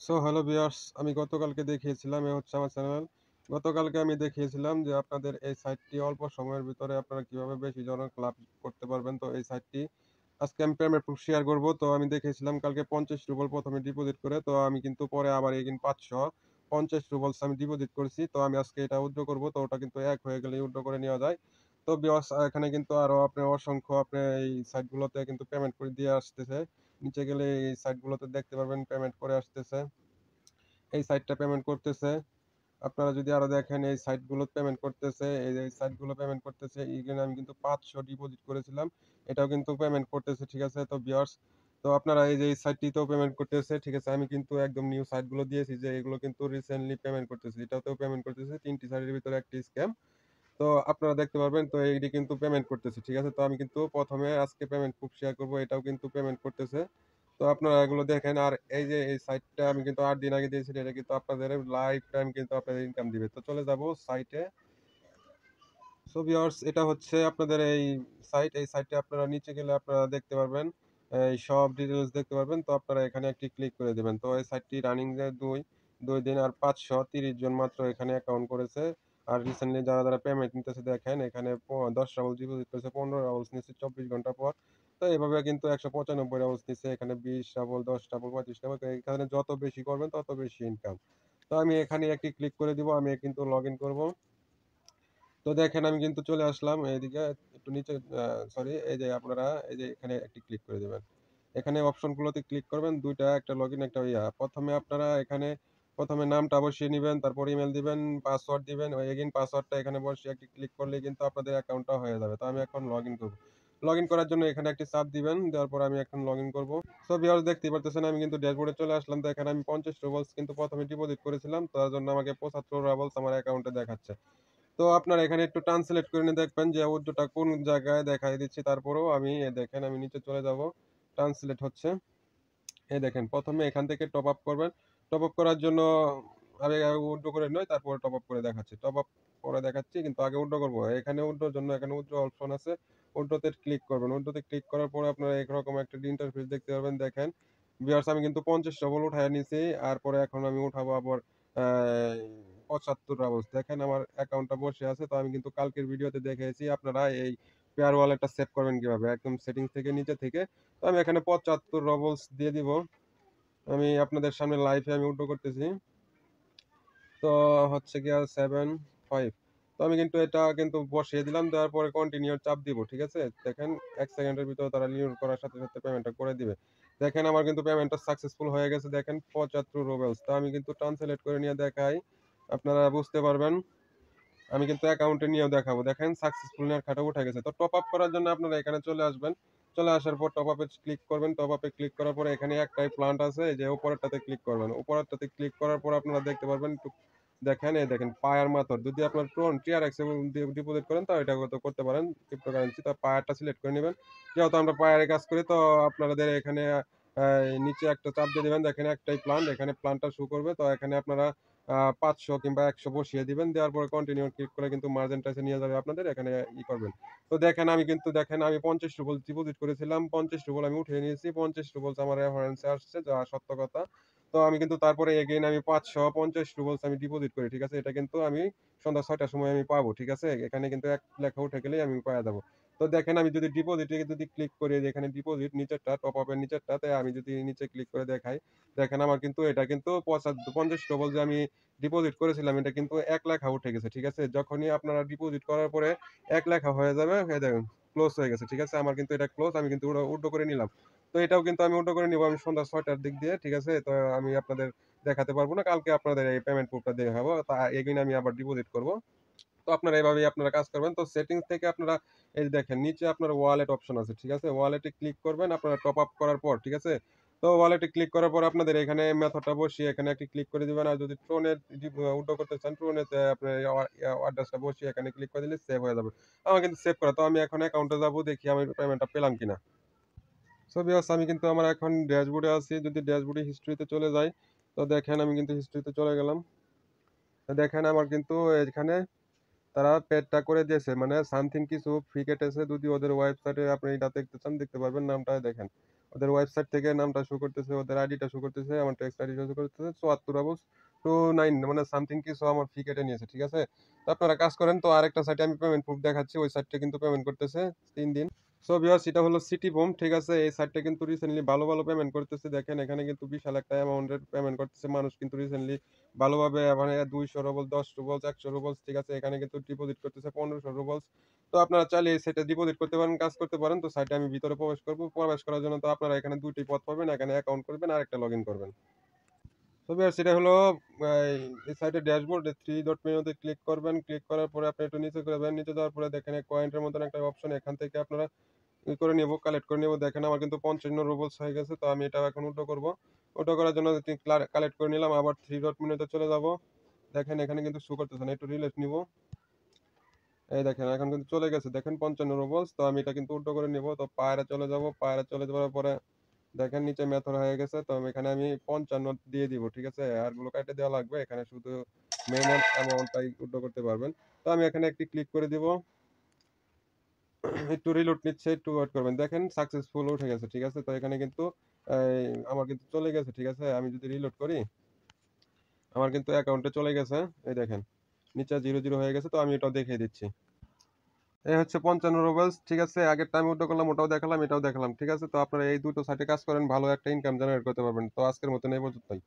So hello viewers, আমি গতকালকে দেখিয়েছিলাম, এ হচ্ছে আমার চ্যানেল। গতকালকে আমি দেখিয়েছিলাম যে আপনাদের এই সাইটটি অল্প সময়ের ভিতরে আপনারা কিভাবে বেশি জনক লাভ করতে পারবেন। তো এই সাইটটি আজকে আমি পেমেন্ট প্রুফ শেয়ার করব। তো আমি দেখিয়েছিলাম কালকে 50 রুবল প্রথমে ডিপোজিট করে, তো আমি কিন্তু পরে আবার এগেইন 550 রুবলস আমি ডিপোজিট করেছি। তো আমি আজকে এটা উইথড্র করব। তো ওটা কিন্তু এক হয়ে গেলে উইথড্র করে নেওয়া যায়। তো ভিউয়ার্স, এখানে কিন্তু আরো আপনার অসংখ্য আপনার এই সাইটগুলোতে কিন্তু পেমেন্ট করে দিয়ে আসতেছে। নিচে গেলে এই সাইটগুলোতে দেখতে পারবেন পেমেন্ট করে আসতেছে। এই সাইটটা পেমেন্ট করতেছে। আপনারা যদি আরো দেখেন এই সাইটগুলো পেমেন্ট করতেছে, এই সাইটগুলো পেমেন্ট করতেছে। এখানে আমি কিন্তু 500 ডিপোজিট করেছিলাম। এটাও কিন্তু পেমেন্ট করতেছে, ঠিক আছে? তো ভিউয়ার্স, তো আপনারা এই যে এই সাইটটিতেও পেমেন্ট করতেছে, ঠিক আছে? আমি কিন্তু একদম নিউ সাইটগুলো দিয়েছি যে এগুলো কিন্তু রিসেন্টলি পেমেন্ট করতেছে। এটাতেও পেমেন্ট করতেছে। 3টি সাইটের ভিতরে একটি স্ক্যাম। তো আপনারা দেখতে পারবেন, তো এইটি কিন্তু পেমেন্ট করতেছে, ঠিক আছে? তো আমি কিন্তু প্রথমে আজকে পেমেন্ট প্রুফ শেয়ার করব, এটাও কিন্তু পেমেন্ট করতেছে। তো আপনারা এগুলো দেখেন। আর এই যে এই সাইটটা আমি কিন্তু 8 দিন আগে দিয়েছি, এটা কিন্তু আপনাদের লাইফ টাইম কিন্তু আপনাদের ইনকাম দিবে। তো চলে যাব সাইটে। সো ভিউয়ার্স, এটা হচ্ছে আপনাদের এই সাইট। এই সাইটে আপনারা নিচে গেলে আপনারা দেখতে পারবেন, এই সব ডিটেইলস দেখতে পারবেন। তো আপনারা এখানে একটি ক্লিক করে দিবেন। তো এই সাইটটি রানিং যে 2 দিন আর 530 জন মাত্র এখানে অ্যাকাউন্ট করেছে। আর রিসেন্টলি যারা পেমেন্ট নিতেছে দেখেন, এখানে 10 রাউন্ড ডিপোজিট করেছে, 15 রাউন্ড নিচ্ছে 24 ঘন্টা পর। তো এভাবে কিন্তু 195 রাউন্ড নিচ্ছে, এখানে 20 ডাবল, 10 ডাবল, 35 ডাবল। এখানে যত বেশি করবেন তত বেশি ইনকাম। তো আমি এখানে একটি ক্লিক করে দিব। আমি কিন্তু লগ ইন করবো। তো দেখেন আমি কিন্তু চলে আসলাম এইদিকে, একটু নিচে। সরি, এই যে আপনারা এই যে এখানে একটি ক্লিক করে দিবেন। এখানে অপশনগুলোতে ক্লিক করবেন, দুইটা, একটা লগইন একটা প্রথমে আপনারা এখানে প্রথমে নামটা বসিয়ে নেবেন, তারপর ইমেল দিবেন, পাসওয়ার্ড দিবেন, ওই এগেইন পাসওয়ার্ডটা এখানে বসিয়ে একটি ক্লিক করলেই কিন্তু আপনাদের অ্যাকাউন্টটা হয়ে যাবে। তো আমি এখন লগইন করব। লগইন করার জন্য এখানে একটি চাপ দিবেন, দেওয়ার পর আমি এখন লগইন করব। সো ভিউয়ার্স, দেখতেই পারতেছেন আমি কিন্তু ড্যাশবোর্ডে চলে আসলাম। তো এখানে আমি 50 রুবলস কিন্তু প্রথমে ডিপোজিট করেছিলাম, তার জন্য আমাকে 75 রুবলস আমার অ্যাকাউন্টে দেখাচ্ছে। তো আপনারা এখানে একটু ট্রান্সলেট করে নিয়ে দেখবেন যে উর্দুটা কোন জায়গায় দেখাই দিচ্ছি। তারপরেও আমি দেখেন, আমি নিচে চলে যাব, ট্রান্সলেট হচ্ছে। এই দেখেন, প্রথমে এখান থেকে টপ আপ করবেন। টপ আপ করার জন্য আগে আগে উর্দু করে নয়, তারপরে টপ আপ করে দেখাচ্ছি। টপ আপ করে দেখাচ্ছি, কিন্তু আগে উর্দু করবো। এখানে উর্দুর জন্য এখানে উর্দু অপশন আছে, উর্দুতে ক্লিক করবেন। উর্দুতে ক্লিক করার পরে আপনারা এরকম একটা ইন্টারফেস দেখতে পাবেন। দেখেন ভিউয়ার্স, আমি কিন্তু 50 ডবল উঠায় নিছি। আর পরে এখন আমি উঠাবো আবার 75 ডাবল। দেখেন আমার অ্যাকাউন্টটা বসে আছে। তো আমি কিন্তু কালকের ভিডিওতে দেখিয়েছি আপনারা এই পেয়ার ওয়ালেটটা সেভ করবেন কিভাবে, একদম সেটিংস থেকে নিচে থেকে। তো আমি এখানে 75 রবলস দিয়ে দিব। আমি আপনাদের সামনে লাইভে আমি উল্টো করতেছি। তো হচ্ছে গিয়া 75। তো আমি কিন্তু এটা কিন্তু বসিয়ে দিলাম, দেওয়ার পরে কন্টিনিউ চাপ দিব, ঠিক আছে? দেখেন 1 সেকেন্ডের ভিতরে তারা রিনিউ করার সাথে সাথে পেমেন্টটা করে দিবে। দেখেন আমার কিন্তু পেমেন্টটা সাকসেসফুল হয়ে গেছে। দেখেন 75 রুবেলস। তো আমি কিন্তু ট্রান্সলেট করে নিয়ে দেখাই, আপনারা বুঝতে পারবেন। আমি কিন্তু অ্যাকাউন্টে নিয়েও দেখাবো। দেখেন সাকসেসফুল লেখাটা উঠে গেছে। তো টপ আপ করার জন্য আপনারা এখানে চলে আসবেন। চলে আসার পর টপ আপে ক্লিক করবেন। টপ আপে ক্লিক করার পরে এখানে একটাই প্লান্ট আছে, এই যে উপরেরটাতে ক্লিক করবেন। উপরেরটাতে ক্লিক করার পর আপনারা দেখতে পারবেন একটু। দেখেন, এই দেখেন পায়ার মেথড। যদি আপনার TRX এ ডিপোজিট করেন তো এটা করতে পারেন ক্রিপ্টোকারেন্সি। তো পায়ারটা সিলেক্ট করে নেবেন। যেহেতু আমরা পায়ারে কাজ করি, তো আপনাদের এখানে নিচে একটা চাপ দিয়ে দিবেন। দেখেন একটাই প্লান্ট, এখানে প্লান্টটা শো করবে। তো এখানে আপনারা 500 কিংবা 100 বসিয়ে দিবেন। দেওয়ার পরে কন্টিনিউ ক্লিক করে কিন্তু মার্জেন্টাইসে নিয়ে যাবে আপনাদের। এখানে করবেন। তো দেখেন আমি কিন্তু দেখেন আমি 50 রুবল ডিপোজিট করেছিলাম। 50 রুবল আমি উঠিয়ে নিয়েছি। 50 রুবলস আমার রেফারেন্সে আসছে, যা সত্য কথা। তো আমি কিন্তু তারপরে এগেইন আমি 550 রুবলস আমি ডিপোজিট করি, ঠিক আছে? এটা কিন্তু আমি সন্ধ্যা 6টার সময় আমি পাবো, ঠিক আছে? এখানে কিন্তু এক লেখা উঠে গেলেই আমি পাওয়া যাবো। তো দেখেন আমি যদি ডিপোজিটে যদি ক্লিক করি, এখানে ডিপোজিট নিচেরটা, টপ আপের নিচেরটাতে আমি যদি নিচে ক্লিক করে দেখাই, দেখেন আমার কিন্তু এটা কিন্তু 50 রুবল যে আমি ডিপোজিট করেছিলাম, এটা কিন্তু 1 লেখা উঠে গেছে, ঠিক আছে? যখনই আপনারা ডিপোজিট করার পরে 1 লেখা হয়ে যাবে, এই দেখুন ক্লোজ হয়ে গেছে, ঠিক আছে? আমার কিন্তু এটা ক্লোজ, আমি কিন্তু উল্টো করে নিলাম। তো এটাও কিন্তু আমি উল্টো করে নিব আমি সন্ধ্যা 6টার দিক দিয়ে, ঠিক আছে? তো আমি আপনাদের দেখাতে পারবো না, কালকে আপনাদের এই পেমেন্ট প্রুফটা দেখাবো। তা এগেইন আমি আবার ডিপোজিট করব। তো আপনারা এভাবেই আপনারা কাজ করবেন। তো সেটিংস থেকে আপনারা এই যে দেখেন নিচে আপনার ওয়ালেট অপশন আছে, ঠিক আছে? ওয়ালেটে ক্লিক করবেন আপনারা টপ আপ করার পর, ঠিক আছে? তো ওয়ালেটে ক্লিক করার পর আপনাদের এখানে মেথডটা বসিয়ে এখানে একটি ক্লিক করে দিবেন। আর যদি ট্রোনে উইথড্র করতে চান, ট্রোনেতে আপনার অ্যাড্রেসটা বসিয়ে এখানে ক্লিক করে দিলে সেভ হয়ে যাবে। আমার কিন্তু সেভ করা। তো আমি এখন অ্যাকাউন্টে যাব, দেখি আমি পেমেন্টটা পেলাম কিনা। সো ভিউয়ার্স, আমি কিন্তু আমার এখন ড্যাশবোর্ডে আছি। যদি ড্যাশবোর্ডে হিস্ট্রিতে চলে যাই, তো দেখেন আমি কিন্তু হিস্ট্রিতে চলে গেলাম। তো দেখেন আমার কিন্তু এখানে তারা পেডটা করে দিয়েছে, মানে সামথিং কিছু ফ্রি কেটেছে। যদি ওদের ওয়েবসাইটে আপনি এটা দেখতে চান দেখতে পারবেন, নামটা দেখেন। ওদের ওয়েবসাইট থেকে নামটা শো করতেছে, ওদের আইডিটা শো করতেছে, আমার টেক্সট আইডিটা শো করতেছে ৭৪ আবুল 29 মানে সামথিং কিছু আমার ফি কেটে নিয়েছে। ঠিক আছে? তো আপনারা কাজ করেন, তো আরেকটা সাইটে আমি পেমেন্ট প্রুফ দেখাচ্ছি। ওই সাইটটা কিন্তু পেমেন্ট করতেছে ৩ দিন। সো ভিউয়ার্স, এটা হলো সিটি বুম। ঠিক আছে? এই সাইটটা কিন্তু রিসেন্টলি ভালো পেমেন্ট করতেছে। দেখেন এখানে কিন্তু বিশাল একটা অ্যামাউন্টের পেমেন্ট করতেছে। মানুষ কিন্তু রিসেন্টলি ভালোভাবে মানে ২০০ রুবল, ১০ রুবল, ১০০ রুবলস, ঠিক আছে? এখানে কিন্তু ডিপোজিট করতেছে ১৫০০ রুবলস। তো আপনারা চাইলে এই সাইটে ডিপোজিট করতে পারেন, কাজ করতে পারেন। তো সাইটে আমি ভিতরে প্রবেশ করব। প্রবেশ করার জন্য তো আপনারা এখানে ২ টি পথ পাবেন। এখানে অ্যাকাউন্ট করবেন, আরেকটা লগইন করবেন। তো ভিউয়ার্স, এটা হলো এই সাইটের ড্যাশবোর্ড। ৩ ডট মেনুতে ক্লিক করবেন। ক্লিক করার পরে আপনি একটু নিচে যাবেন। নিচে যাওয়ার পরে দেখেন কয়েনের মতন একটা অপশন, এখান থেকে আপনারা করে নেব, কালেক্ট করে নেব। দেখেন আমার কিন্তু ৫৫ রুবলস হয়ে গেছে। তো আমি এটা এখন উইথড্র করব। উইথড্র করার জন্য কালেক্ট করে নিলাম। আবার ৩ ডট মেনুতে চলে যাব। দেখেন এখানে কিন্তু শো করতেছে না। একটু রিলেট নিব। এই দেখেন এখন কিন্তু চলে গেছে। দেখেন ৫৫ রুবলস। তো আমি এটা কিন্তু উইথড্র করে নিব। তো পায়রা চলে যাব। পায়রা চলে যাওয়ার পরে দেখেন নিচে মেথড হয়ে গেছে। তো আমি এখানে ৫৫ দিয়ে দিব। ঠিক আছে? আর গুলো কাইটে দেওয়া লাগবে। এখানে শুধু মেইন অ্যামাউন্টটাই উইথড্র করতে পারবেন। তো আমি এখানে একটি ক্লিক করে দিব। একটু রিলোড নিচ্ছে, একটু ওয়েট করবেন। দেখেন সাকসেসফুল উঠে গেছে। ঠিক আছে? তো এখানে কিন্তু আমার কিন্তু চলে গেছে। ঠিক আছে? আমি যদি রিলোড করি, আমার কিন্তু অ্যাকাউন্টে চলে গেছে। এই দেখেন নিচে ০০ হয়ে গেছে। তো আমি এটাও দেখিয়ে দিচ্ছি। এই হচ্ছে ৫৫ রুবেলস। ঠিক আছে? আগেরটা আমি উইথড্র করলাম, ওটাও দেখালাম, এটাও দেখালাম। ঠিক আছে? তো আপনারা এই দুটো সাইটে কাজ করেন, ভালো একটা ইনকাম জেনারেট করতে পারবেন। তো আজকের মতন এই পর্যন্তই।